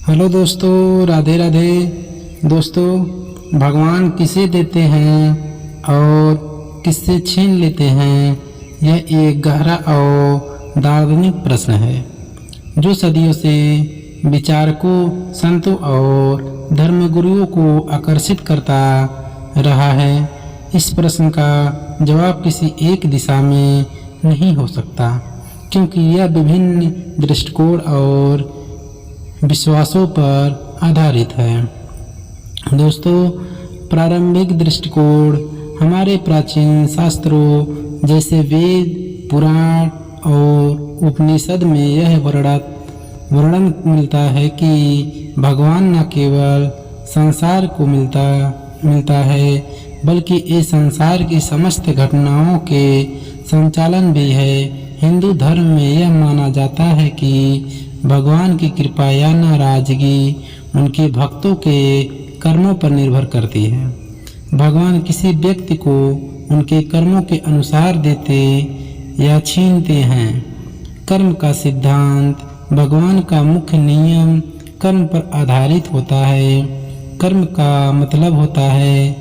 Hello दोस्तों, राधे राधे। दोस्तों, भगवान किसे देते हैं और किससे छीन लेते हैं, यह एक गहरा और दार्शनिक प्रश्न है जो सदियों से विचारकों, संतों और धर्मगुरुओं को आकर्षित करता रहा है। इस प्रश्न का जवाब किसी एक दिशा में नहीं हो सकता, क्योंकि यह विभिन्न दृष्टिकोण और विश्वासों पर आधारित है। दोस्तों, प्रारंभिक दृष्टिकोण हमारे प्राचीन शास्त्रों जैसे वेद, पुराण और उपनिषद में यह वर्णन मिलता है कि भगवान न केवल संसार को मिलता है, बल्कि इस संसार की समस्त घटनाओं के संचालन भी है। हिंदू धर्म में यह माना जाता है कि भगवान की कृपा या नाराजगी उनके भक्तों के कर्मों पर निर्भर करती है। भगवान किसी व्यक्ति को उनके कर्मों के अनुसार देते या छीनते हैं। कर्म का सिद्धांत भगवान का मुख्य नियम कर्म पर आधारित होता है। कर्म का मतलब होता है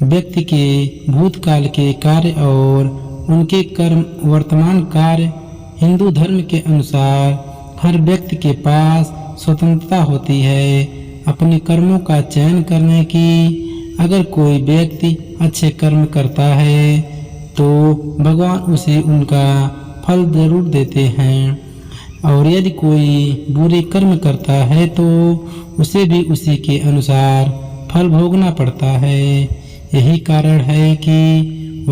व्यक्ति के भूतकाल के कार्य और उनके कर्म वर्तमान कार्य। हिंदू धर्म के अनुसार हर व्यक्ति के पास स्वतंत्रता होती है अपने कर्मों का चयन करने की। अगर कोई व्यक्ति अच्छे कर्म करता है तो भगवान उसे उनका फल जरूर देते हैं, और यदि कोई बुरे कर्म करता है तो उसे भी उसी के अनुसार फल भोगना पड़ता है। यही कारण है कि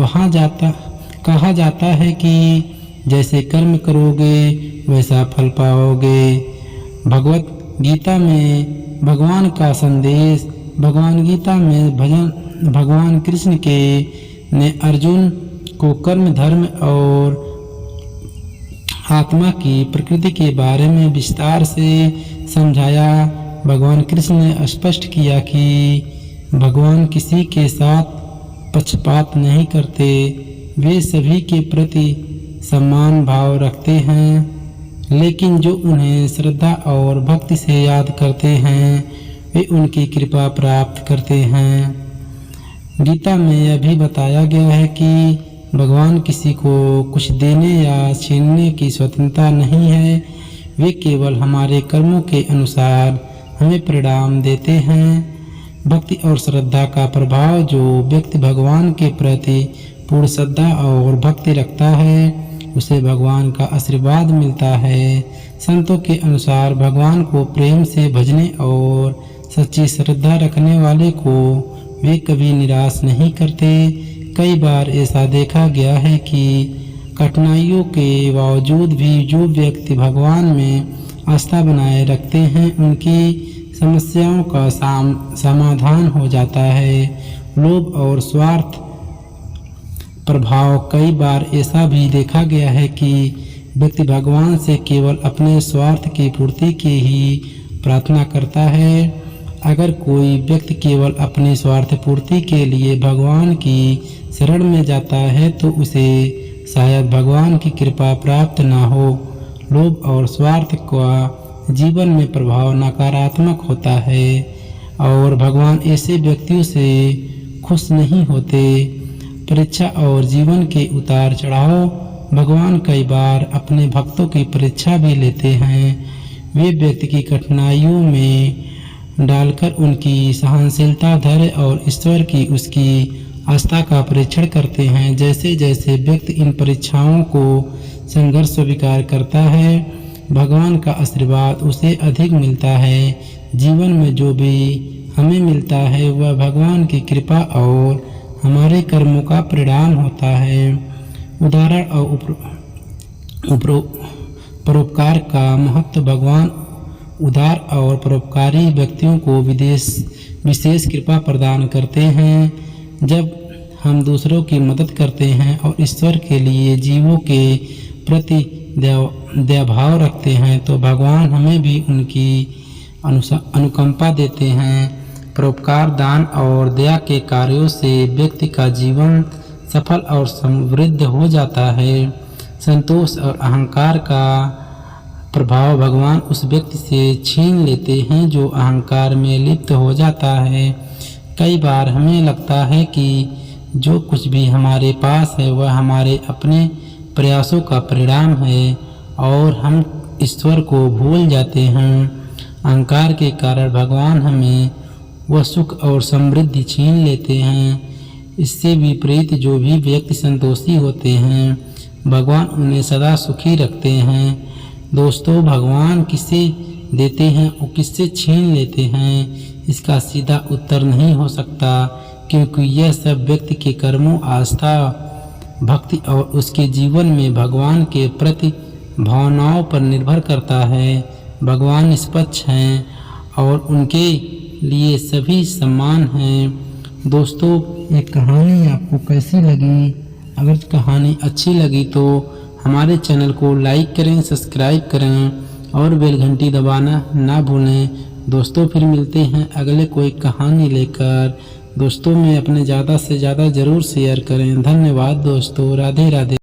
कहा जाता है कि जैसे कर्म करोगे वैसा फल पाओगे। भगवत गीता में भगवान का संदेश। भगवान गीता में भगवान कृष्ण ने अर्जुन को कर्म, धर्म और आत्मा की प्रकृति के बारे में विस्तार से समझाया। भगवान कृष्ण ने स्पष्ट किया कि भगवान किसी के साथ पक्षपात नहीं करते, वे सभी के प्रति सम्मान भाव रखते हैं, लेकिन जो उन्हें श्रद्धा और भक्ति से याद करते हैं वे उनकी कृपा प्राप्त करते हैं। गीता में यह भी बताया गया है कि भगवान किसी को कुछ देने या छीनने की स्वतंत्रता नहीं है, वे केवल हमारे कर्मों के अनुसार हमें परिणाम देते हैं। भक्ति और श्रद्धा का प्रभाव। जो व्यक्ति भगवान के प्रति पूर्ण श्रद्धा और भक्ति रखता है उसे भगवान का आशीर्वाद मिलता है। संतों के अनुसार भगवान को प्रेम से भजने और सच्ची श्रद्धा रखने वाले को वे कभी निराश नहीं करते। कई बार ऐसा देखा गया है कि कठिनाइयों के बावजूद भी जो व्यक्ति भगवान में आस्था बनाए रखते हैं उनकी समस्याओं का समाधान हो जाता है। लोभ और स्वार्थ प्रभाव। कई बार ऐसा भी देखा गया है कि व्यक्ति भगवान से केवल अपने स्वार्थ की पूर्ति की ही प्रार्थना करता है। अगर कोई व्यक्ति केवल अपनी स्वार्थ पूर्ति के लिए भगवान की शरण में जाता है तो उसे शायद भगवान की कृपा प्राप्त न हो। लोभ और स्वार्थ का जीवन में प्रभाव नकारात्मक होता है और भगवान ऐसे व्यक्तियों से खुश नहीं होते। परीक्षा और जीवन के उतार चढ़ाव। भगवान कई बार अपने भक्तों की परीक्षा भी लेते हैं। वे व्यक्ति की कठिनाइयों में डालकर उनकी सहनशीलता, धैर्य और ईश्वर की उसकी आस्था का परीक्षण करते हैं। जैसे जैसे व्यक्ति इन परीक्षाओं को संघर्ष स्वीकार करता है भगवान का आशीर्वाद उसे अधिक मिलता है। जीवन में जो भी हमें मिलता है वह भगवान की कृपा और हमारे कर्मों का परिणाम होता है। उदाहरण और परोपकार का महत्व। भगवान उदार और परोपकारी व्यक्तियों को विशेष कृपा प्रदान करते हैं। जब हम दूसरों की मदद करते हैं और ईश्वर के लिए जीवों के प्रति दयाभाव रखते हैं तो भगवान हमें भी उनकी अनुकंपा देते हैं। परोपकार, दान और दया के कार्यों से व्यक्ति का जीवन सफल और समृद्ध हो जाता है। संतोष और अहंकार का प्रभाव भगवान उस व्यक्ति से छीन लेते हैं जो अहंकार में लिप्त हो जाता है। कई बार हमें लगता है कि जो कुछ भी हमारे पास है वह हमारे अपने प्रयासों का परिणाम है और हम ईश्वर को भूल जाते हैं। अहंकार के कारण भगवान हमें वह सुख और समृद्धि छीन लेते हैं। इससे विपरीत जो भी व्यक्ति संतोषी होते हैं भगवान उन्हें सदा सुखी रखते हैं। दोस्तों, भगवान किसे देते हैं और किससे छीन लेते हैं इसका सीधा उत्तर नहीं हो सकता, क्योंकि यह सब व्यक्ति के कर्मों, आस्था, भक्ति और उसके जीवन में भगवान के प्रति भावनाओं पर निर्भर करता है। भगवान निष्पक्ष हैं और उनके लिए सभी समान हैं। दोस्तों, ये कहानी आपको कैसी लगी? अगर कहानी अच्छी लगी तो हमारे चैनल को लाइक करें, सब्सक्राइब करें और बेल घंटी दबाना ना भूलें। दोस्तों, फिर मिलते हैं अगले कोई कहानी लेकर। दोस्तों, में अपने ज़्यादा से ज़्यादा ज़रूर शेयर करें। धन्यवाद दोस्तों। राधे राधे।